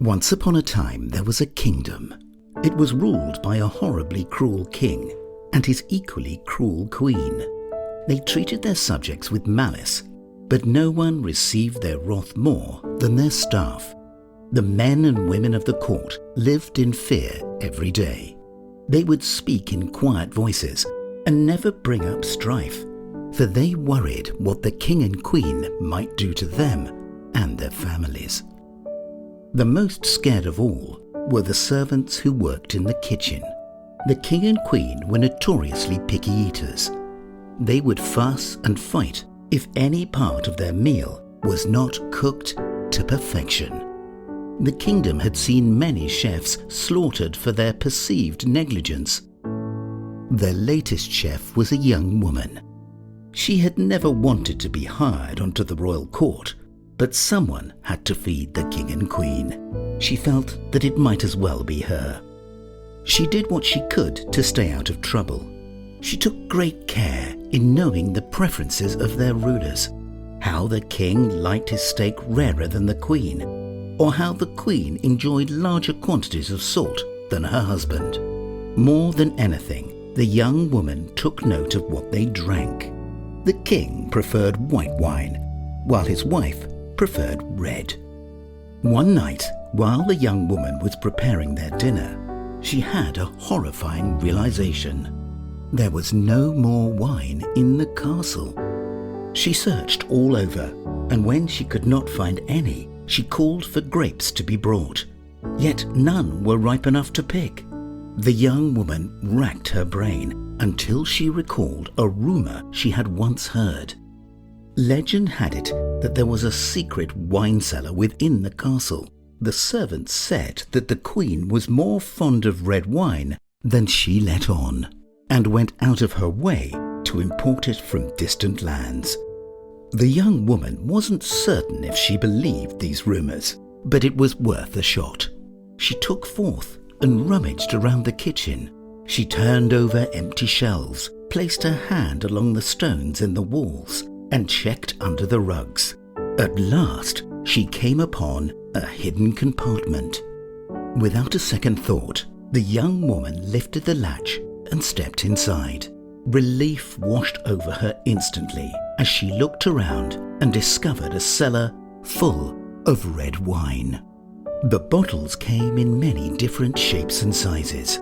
Once upon a time there was a kingdom. It was ruled by a horribly cruel king and his equally cruel queen. They treated their subjects with malice, but no one received their wrath more than their staff. The men and women of the court lived in fear every day. They would speak in quiet voices and never bring up strife, for they worried what the king and queen might do to them and their families. The most scared of all were the servants who worked in the kitchen. The king and queen were notoriously picky eaters. They would fuss and fight if any part of their meal was not cooked to perfection. The kingdom had seen many chefs slaughtered for their perceived negligence. Their latest chef was a young woman. She had never wanted to be hired onto the royal court, but someone had to feed the king and queen. She felt that it might as well be her. She did what she could to stay out of trouble. She took great care in knowing the preferences of their rulers, how the king liked his steak rarer than the queen, or how the queen enjoyed larger quantities of salt than her husband. More than anything, the young woman took note of what they drank. The king preferred white wine, while his wife preferred red. One night, while the young woman was preparing their dinner, she had a horrifying realization. There was no more wine in the castle. She searched all over, and when she could not find any, she called for grapes to be brought. Yet none were ripe enough to pick. The young woman racked her brain until she recalled a rumor she had once heard. Legend had it that there was a secret wine cellar within the castle. The servants said that the queen was more fond of red wine than she let on, and went out of her way to import it from distant lands. The young woman wasn't certain if she believed these rumors, but it was worth a shot. She took forth and rummaged around the kitchen. She turned over empty shelves, placed her hand along the stones in the walls, and checked under the rugs. At last, she came upon a hidden compartment. Without a second thought, the young woman lifted the latch and stepped inside. Relief washed over her instantly as she looked around and discovered a cellar full of red wine. The bottles came in many different shapes and sizes.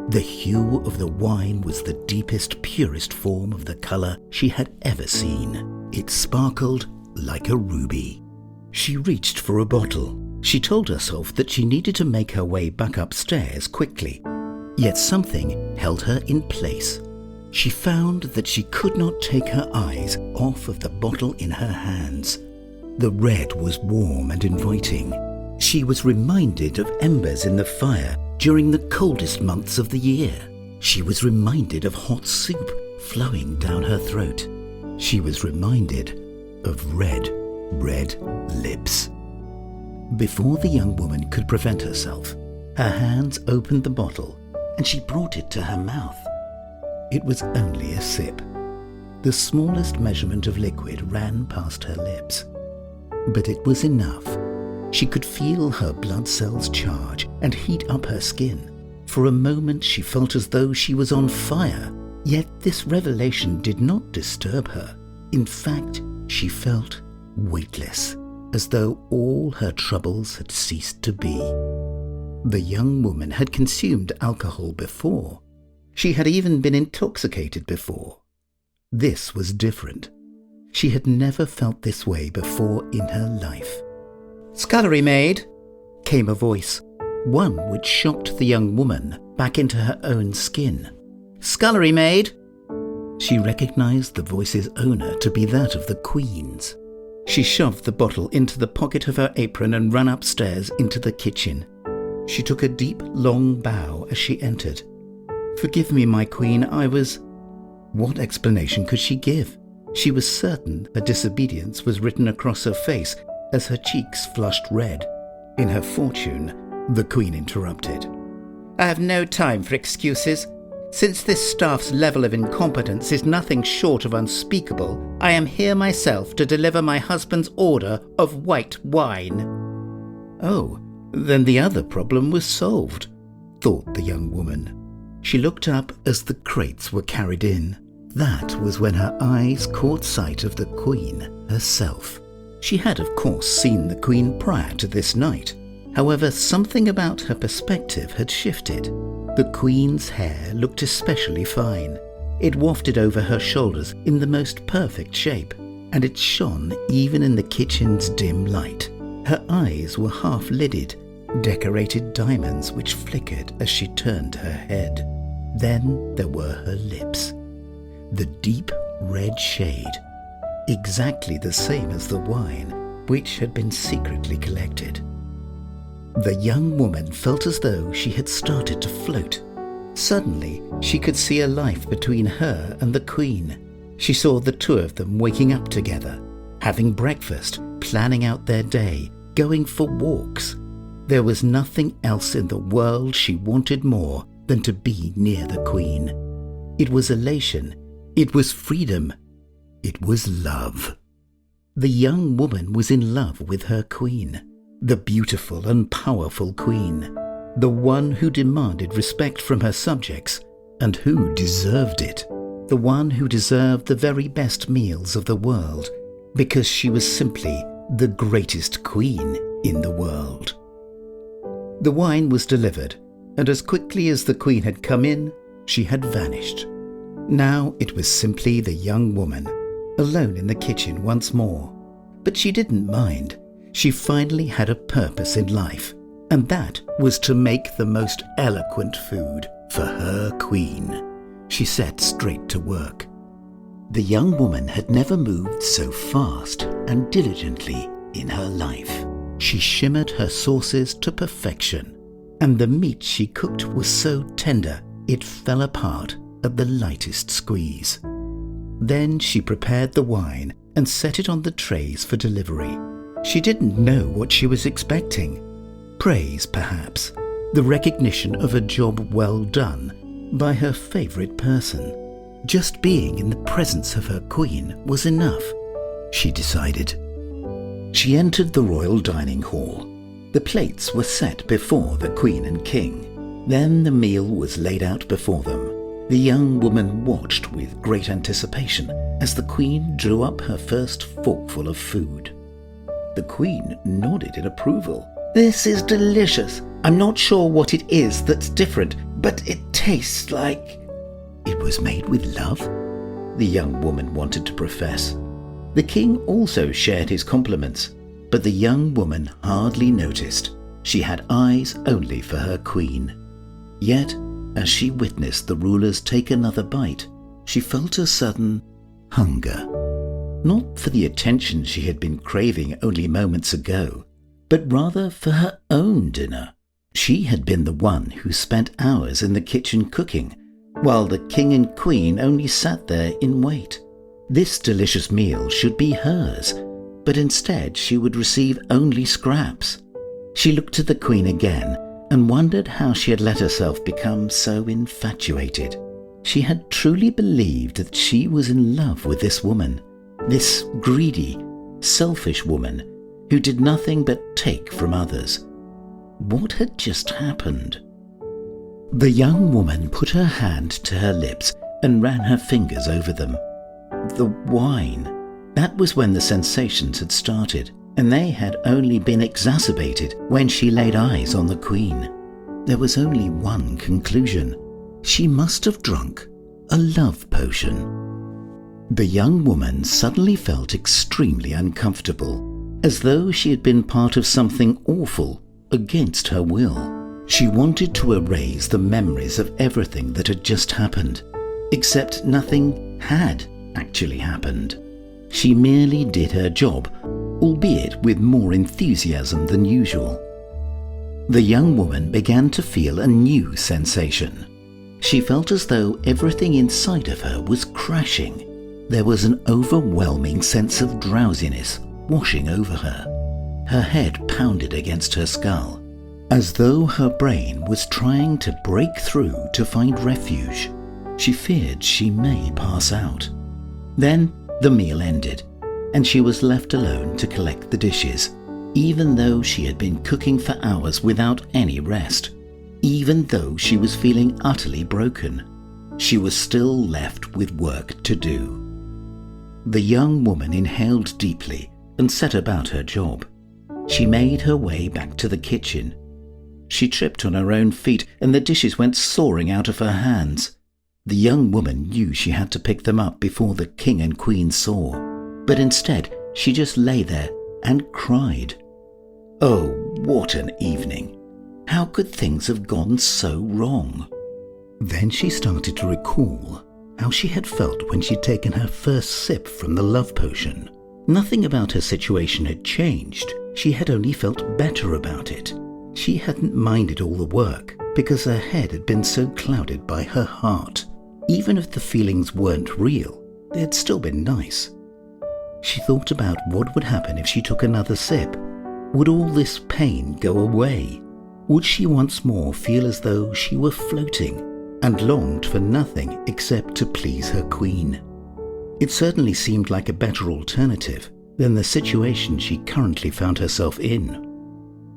The hue of the wine was the deepest, purest form of the color she had ever seen. It sparkled like a ruby. She reached for a bottle. She told herself that she needed to make her way back upstairs quickly. Yet something held her in place. She found that she could not take her eyes off of the bottle in her hands. The red was warm and inviting. She was reminded of embers in the fire during the coldest months of the year. She was reminded of hot soup flowing down her throat. She was reminded of red lips. Before the young woman could prevent herself, her hands opened the bottle and she brought it to her mouth. It was only a sip. The smallest measurement of liquid ran past her lips. But it was enough. She could feel her blood cells charge and heat up her skin. For a moment she felt as though she was on fire. Yet this revelation did not disturb her. In fact, she felt weightless, as though all her troubles had ceased to be. The young woman had consumed alcohol before. She had even been intoxicated before. This was different. She had never felt this way before in her life. "Scullery maid," came a voice, one which shocked the young woman back into her own skin. "Scullery maid." She recognized the voice's owner to be that of the Queen's. She shoved the bottle into the pocket of her apron and ran upstairs into the kitchen. She took a deep, long bow as she entered. "Forgive me, my queen, I was—" What explanation could she give? She was certain her disobedience was written across her face as her cheeks flushed red. In her fortune, the queen interrupted. "I have no time for excuses. Since this staff's level of incompetence is nothing short of unspeakable, I am here myself to deliver my husband's order of white wine." "Oh, Then the other problem was solved, thought the young woman. She looked up as the crates were carried in. That was when her eyes caught sight of the Queen herself. She had, of course, seen the Queen prior to this night. However, something about her perspective had shifted. The Queen's hair looked especially fine. It wafted over her shoulders in the most perfect shape, and it shone even in the kitchen's dim light. Her eyes were half-lidded, decorated diamonds which flickered as she turned her head. Then there were her lips. The deep red shade, exactly the same as the wine which had been secretly collected. The young woman felt as though she had started to float. Suddenly, she could see a life between her and the Queen. She saw the two of them waking up together, having breakfast, planning out their day, going for walks. There was nothing else in the world she wanted more than to be near the Queen. It was elation. It was freedom. It was love. The young woman was in love with her Queen, the beautiful and powerful Queen, the one who demanded respect from her subjects and who deserved it, the one who deserved the very best meals of the world because she was simply the greatest queen in the world. The wine was delivered, and as quickly as the Queen had come in, she had vanished. Now it was simply the young woman, alone in the kitchen once more. But she didn't mind. She finally had a purpose in life, and that was to make the most eloquent food for her Queen. She set straight to work. The young woman had never moved so fast and diligently in her life. She shimmered her sauces to perfection, and the meat she cooked was so tender it fell apart at the lightest squeeze. Then she prepared the wine and set it on the trays for delivery. She didn't know what she was expecting. Praise, perhaps, the recognition of a job well done by her favorite person. Just being in the presence of her Queen was enough, she decided. She entered the royal dining hall. The plates were set before the Queen and King. Then the meal was laid out before them. The young woman watched with great anticipation as the Queen drew up her first forkful of food. The Queen nodded in approval. "This is delicious. I'm not sure what it is that's different, but it tastes like..." "It was made with love?" the young woman wanted to profess. The King also shared his compliments, but the young woman hardly noticed. She had eyes only for her Queen. Yet, as she witnessed the rulers take another bite, she felt a sudden hunger. Not for the attention she had been craving only moments ago, but rather for her own dinner. She had been the one who spent hours in the kitchen cooking, while the King and Queen only sat there in wait. This delicious meal should be hers, but instead she would receive only scraps. She looked at the Queen again and wondered how she had let herself become so infatuated. She had truly believed that she was in love with this woman, this greedy, selfish woman who did nothing but take from others. What had just happened? The young woman put her hand to her lips and ran her fingers over them. The wine. That was when the sensations had started, and they had only been exacerbated when she laid eyes on the Queen. There was only one conclusion. She must have drunk a love potion. The young woman suddenly felt extremely uncomfortable, as though she had been part of something awful against her will. She wanted to erase the memories of everything that had just happened, except nothing had actually happened. She merely did her job, albeit with more enthusiasm than usual. The young woman began to feel a new sensation. She felt as though everything inside of her was crashing. There was an overwhelming sense of drowsiness washing over her. Her head pounded against her skull, as though her brain was trying to break through to find refuge. She feared she may pass out. Then the meal ended, and she was left alone to collect the dishes. even though she had been cooking for hours without any rest, even though she was feeling utterly broken, she was still left with work to do. The young woman inhaled deeply and set about her job. She made her way back to the kitchen. She tripped on her own feet and the dishes went soaring out of her hands. The young woman knew she had to pick them up before the king and queen saw, but instead she just lay there and cried. Oh, what an evening! How could things have gone so wrong? Then she started to recall how she had felt when she'd taken her first sip from the love potion. Nothing about her situation had changed. She had only felt better about it. She hadn't minded all the work because her head had been so clouded by her heart. Even if the feelings weren't real, they had still been nice. She thought about what would happen if she took another sip. Would all this pain go away? Would she once more feel as though she were floating and longed for nothing except to please her queen? It certainly seemed like a better alternative than the situation she currently found herself in.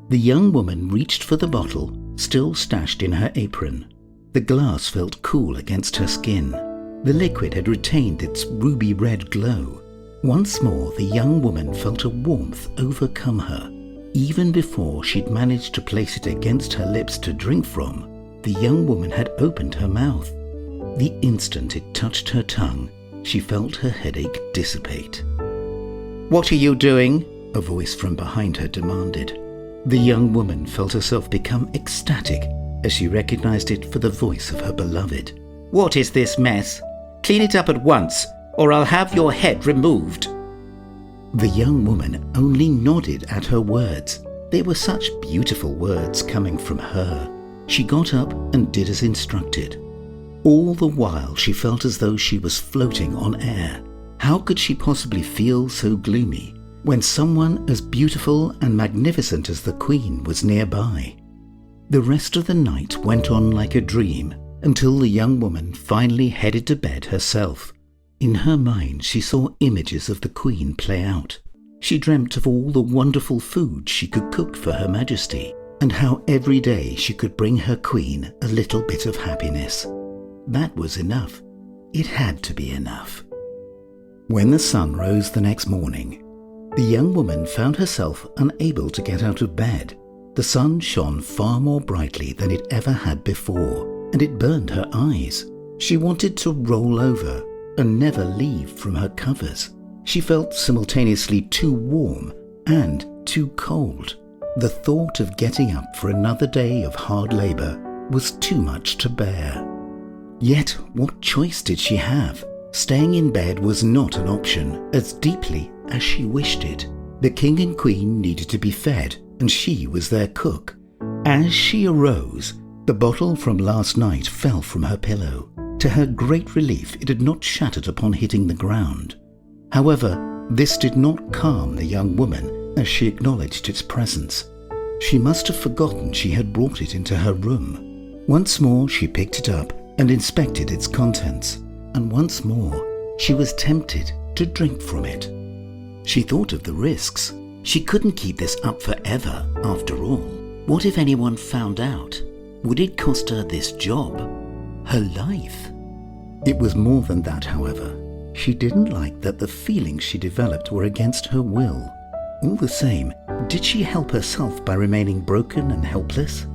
The young woman reached for the bottle, still stashed in her apron. The glass felt cool against her skin. The liquid had retained its ruby red glow. Once more, the young woman felt a warmth overcome her. Even before she'd managed to place it against her lips to drink from, the young woman had opened her mouth. The instant it touched her tongue, she felt her headache dissipate. "What are you doing?" a voice from behind her demanded. The young woman felt herself become ecstatic as she recognized it for the voice of her beloved. "What is this mess? Clean it up at once, or I'll have your head removed." The young woman only nodded at her words. They were such beautiful words coming from her. She got up and did as instructed. All the while she felt as though she was floating on air. How could she possibly feel so gloomy when someone as beautiful and magnificent as the queen was nearby? The rest of the night went on like a dream until the young woman finally headed to bed herself. In her mind she saw images of the queen play out. She dreamt of all the wonderful food she could cook for Her Majesty, and how every day she could bring her queen a little bit of happiness. That was enough. It had to be enough. When the sun rose the next morning, the young woman found herself unable to get out of bed. The sun shone far more brightly than it ever had before, and it burned her eyes. She wanted to roll over and never leave from her covers. She felt simultaneously too warm and too cold. The thought of getting up for another day of hard labor was too much to bear. Yet, what choice did she have? Staying in bed was not an option, as deeply as she wished it. The king and queen needed to be fed, and she was their cook. As she arose, the bottle from last night fell from her pillow. To her great relief, it had not shattered upon hitting the ground. However, this did not calm the young woman as she acknowledged its presence. She must have forgotten she had brought it into her room. Once more she picked it up and inspected its contents, and once more she was tempted to drink from it. She thought of the risks. She couldn't keep this up forever, after all. What if anyone found out? Would it cost her this job? Her life? It was more than that, however. She didn't like that the feelings she developed were against her will. All the same, did she help herself by remaining broken and helpless?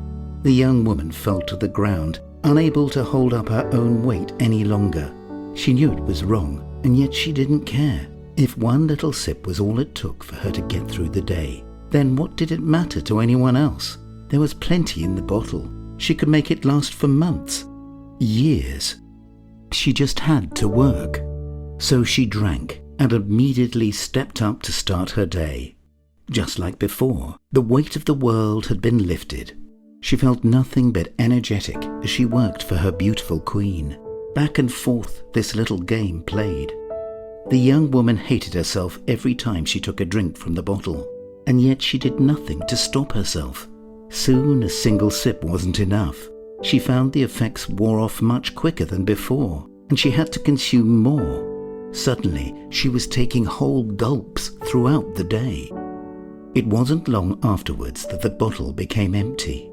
The young woman fell to the ground, unable to hold up her own weight any longer. She knew it was wrong, and yet she didn't care. If one little sip was all it took for her to get through the day, then what did it matter to anyone else? There was plenty in the bottle. She could make it last for months, years. She just had to work. So she drank and immediately stepped up to start her day. Just like before, the weight of the world had been lifted. She felt nothing but energetic as she worked for her beautiful queen. Back and forth this little game played. The young woman hated herself every time she took a drink from the bottle, and yet she did nothing to stop herself. Soon a single sip wasn't enough. She found the effects wore off much quicker than before, and she had to consume more. Suddenly, she was taking whole gulps throughout the day. It wasn't long afterwards that the bottle became empty.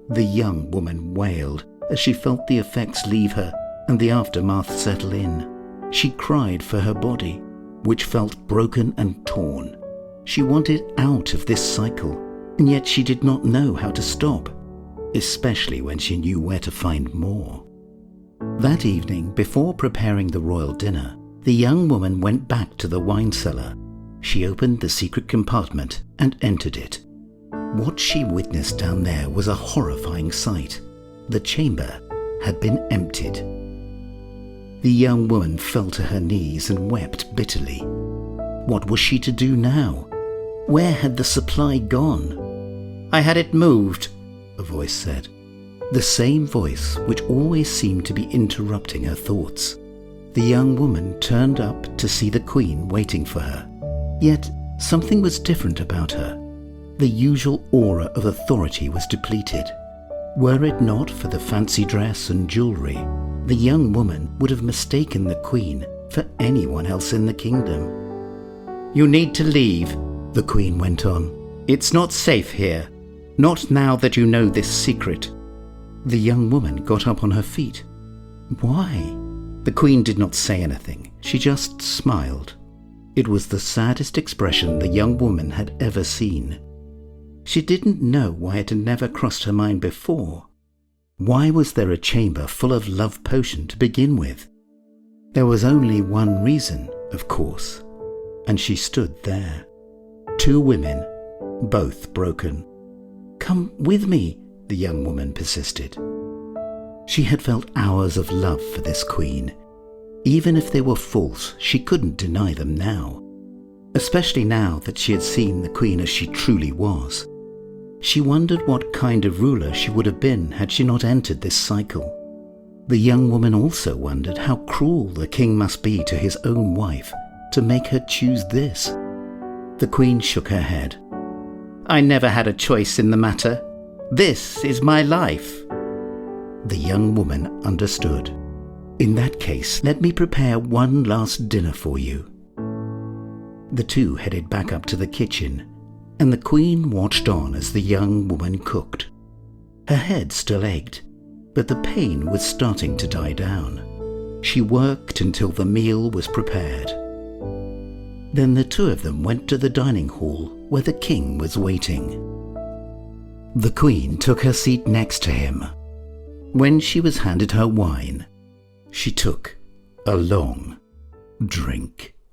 The young woman wailed as she felt the effects leave her and the aftermath settle in. She cried for her body, which felt broken and torn. She wanted out of this cycle, and yet she did not know how to stop, especially when she knew where to find more. That evening, before preparing the royal dinner, the young woman went back to the wine cellar. She opened the secret compartment and entered it. What she witnessed down there was a horrifying sight. The chamber had been emptied. The young woman fell to her knees and wept bitterly. What was she to do now? Where had the supply gone? "I had it moved," a voice said. The same voice which always seemed to be interrupting her thoughts. The young woman turned up to see the queen waiting for her. Yet something was different about her. The usual aura of authority was depleted. Were it not for the fancy dress and jewelry, the young woman would have mistaken the queen for anyone else in the kingdom. "You need to leave," the queen went on. "It's not safe here. Not now that you know this secret." The young woman got up on her feet. "Why?" The queen did not say anything. She just smiled. It was the saddest expression the young woman had ever seen. She didn't know why it had never crossed her mind before. Why was there a chamber full of love potion to begin with? There was only one reason, of course, and she stood there. Two women, both broken. "Come with me," the young woman persisted. She had felt hours of love for this queen. Even if they were false, she couldn't deny them now, especially now that she had seen the queen as she truly was. She wondered what kind of ruler she would have been had she not entered this cycle. The young woman also wondered how cruel the king must be to his own wife to make her choose this. The queen shook her head. "I never had a choice in the matter. This is my life." The young woman understood. "In that case, let me prepare one last dinner for you." The two headed back up to the kitchen, and the queen watched on as the young woman cooked. Her head still ached, but the pain was starting to die down. She worked until the meal was prepared. Then the two of them went to the dining hall where the king was waiting. The queen took her seat next to him. When she was handed her wine, she took a long drink.